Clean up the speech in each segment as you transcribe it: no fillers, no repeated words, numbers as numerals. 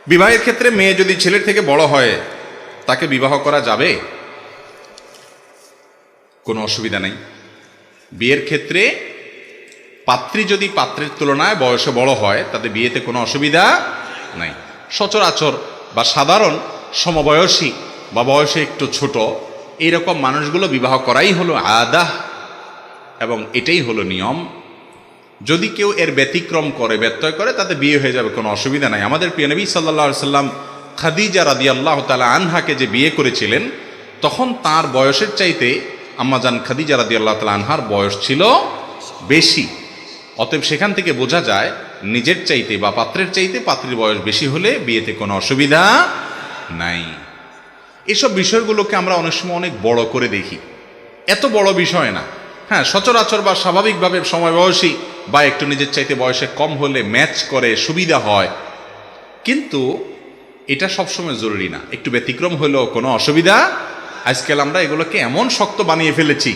বিবাহের ক্ষেত্রে মেয়ে যদি ছেলের থেকে বড় হয় তাকে বিবাহ করা যাবে? কোনো অসুবিধা নেই। বিয়ের ক্ষেত্রে পাত্রী যদি পাত্রের তুলনায় বয়সে বড় হয় তাতে বিয়েতে কোনো অসুবিধা নাই। সচরাচর বা সাধারণ সমবয়সী বা বয়সে একটু ছোট এইরকম মানুষগুলো বিবাহ করাই হলো আদাহ এবং এটাই হলো নিয়ম। যদি কেউ এর ব্যতিক্রম করে, ব্যত্যয় করে, তাতে বিয়ে হয়ে যাবে, কোনো অসুবিধা নাই। আমাদের প্রিয় নবী সাল্লাল্লাহু আলাইহি সাল্লাম খাদিজা রাদিয়াল্লাহু তাআলা আনহাকে যে বিয়ে করেছিলেন তখন তার বয়সের চাইতে আম্মাজান খাদিজা রাদিয়াল্লাহু তাআলা আনহার বয়স ছিল বেশি। অতএব সেখান থেকে বোঝা যায় নিজের চাইতে বা পাত্রের চাইতে পাত্রীর বয়স বেশি হলে বিয়েতে কোনো অসুবিধা নাই। এসব বিষয়গুলোকে আমরা অনেক সময় অনেক বড় করে দেখি, এত বড় বিষয় না। হ্যাঁ, সচরাচর বা স্বাভাবিকভাবে সমবয়সী বা একটু নিজের চাইতে বয়সে কম হলে ম্যাচ করে, সুবিধা হয়, কিন্তু এটা সবসময় জরুরি না। একটু ব্যতিক্রম হলেও কোনো অসুবিধা। আজকাল আমরা এগুলোকে এমন শক্ত বানিয়ে ফেলেছি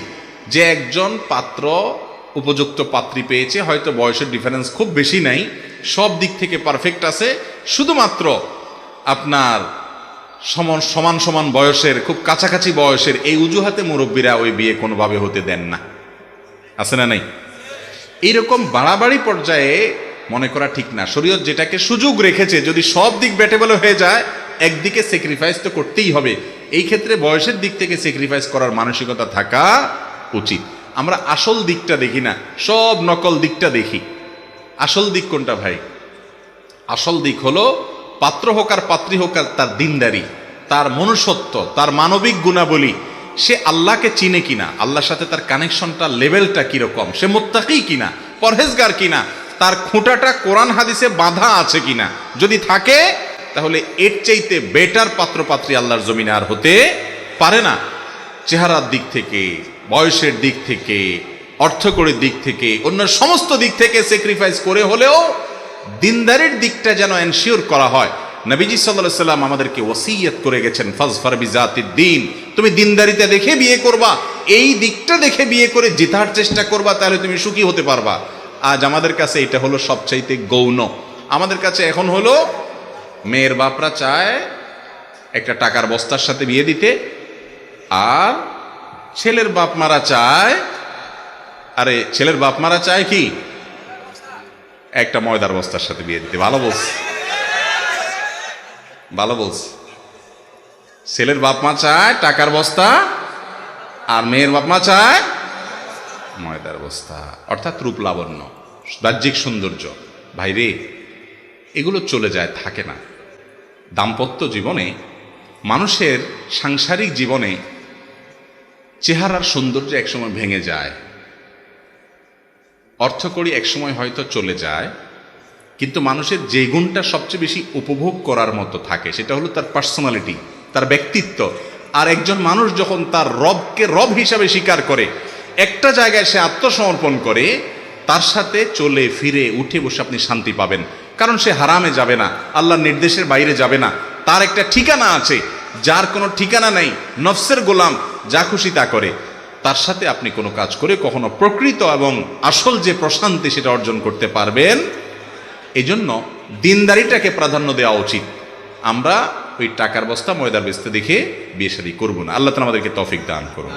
যে একজন পাত্র উপযুক্ত পাত্রী পেয়েছে, হয়তো বয়সের ডিফারেন্স খুব বেশি নাই, সব দিক থেকে পারফেক্ট আছে, শুধুমাত্র আপনার সমান সমান বয়সের, খুব কাছাকাছি বয়সের, এই অজুহাতে মুরব্বীরা ওই বিয়ে কোনোভাবে হতে দেন না। আছে না নাই? এইরকম বাড়াবাড়ি পর্যায়ে মনে করা ঠিক না। শরীয়ত যেটাকে সুযোগ রেখেছে, যদি সব দিক ব্যাটেবল হয়ে যায় একদিকে স্যাক্রিফাইস তো করতেই হবে। এই ক্ষেত্রে বয়সের দিক থেকে স্যাক্রিফাইস করার মানসিকতা থাকা উচিত। আমরা আসল দিকটা দেখি না, সব নকল দিকটা দেখি। আসল দিক কোনটা ভাই? আসল দিক হলো পাত্র হোক আর পাত্রী হোক আর তার দিনদারি, তার মনুষ্যত্ব, তার মানবিক গুণাবলী, সে আল্লাহকে চিনে কিনা, আল্লাহর সাথে তার কানেকশনটা, লেভেলটা কিরকম, সে মুত্তাকি কিনা, পরহেজগার কিনা, তার খুঁটাটা কোরআন হাদিসে বাঁধা আছে কিনা। যদি থাকে তাহলে এর চাইতে বেটার পাত্র পাত্রী আল্লাহর জমিনে আর হতে পারে না। চেহারার দিক থেকে, বয়সের দিক থেকে, অর্থকড়ির দিক থেকে, অন্য সমস্ত দিক থেকে স্যাক্রিফাইস করে হলেও দিনদারির দিকটা যেন এনশিওর করা হয়। নবীজি সাল্লাল্লাহু আলাইহি সাল্লাম আমাদেরকে ওসিয়ত করে গেছেন, ফাজফার বিজাতিদ দ্বীন, তুমি দিনদারিতা দেখে বিয়ে করবা, এই দিকটা দেখে বিয়ে করে জেতার চেষ্টা করবা, তাহলে তুমি সুখী হতে পারবা। আজ আমাদের কাছে এটা হলো সবচাইতে গৌণ। আমাদের কাছে এখন হলো মেয়ের বাপরা চায় একটা টাকার বস্তার সাথে বিয়ে দিতে, আর ছেলের বাপ মারা চায়, আরে ছেলের বাপ মারা চায় কি একটা ময়দার বস্তার সাথে বিয়ে দিতে। ভালো বলছে, ভালো বলছে। ছেলের বাপ মা চায় টাকার বস্তা, আর মেয়ের বাপ মা চায় ময়দার বস্তা, অর্থাৎ রূপ লাবণ্য, বাহ্যিক সৌন্দর্য। ভাইরে, এগুলো চলে যায়, থাকে না। দাম্পত্য জীবনে, মানুষের সাংসারিক জীবনে চেহারার সৌন্দর্য একসময় ভেঙে যায়, অর্থকড়ি একসময় হয়তো চলে যায়, কিন্তু মানুষের যে গুণটা সবচেয়ে বেশি উপভোগ করার মতো থাকে সেটা হলো তার পার্সোনালিটি, তার ব্যক্তিত্ব। আর একজন মানুষ যখন তার রবকে রব হিসাবে স্বীকার করে, একটা জায়গায় সে আত্মসমর্পণ করে, তার সাথে চলে ফিরে উঠে বসে আপনি শান্তি পাবেন। কারণ সে হারামে যাবে না, আল্লাহর নির্দেশের বাইরে যাবে না, তার একটা ঠিকানা আছে। যার কোনো ঠিকানা নেই, নফসের গোলাম, যা খুশি তা করে, তার সাথে আপনি কোনো কাজ করে কখনো প্রকৃত এবং আসল যে প্রশান্তি সেটা অর্জন করতে পারবেন। এই জন্য দিনদারিটাকে প্রাধান্য দেওয়া উচিত। আমরা ওই টাকার বস্তা ময়দার বেচতে দেখে বিয়ে শাদী করবো না। আল্লাহ তাআলা আমাদেরকে তৌফিক দান করুন।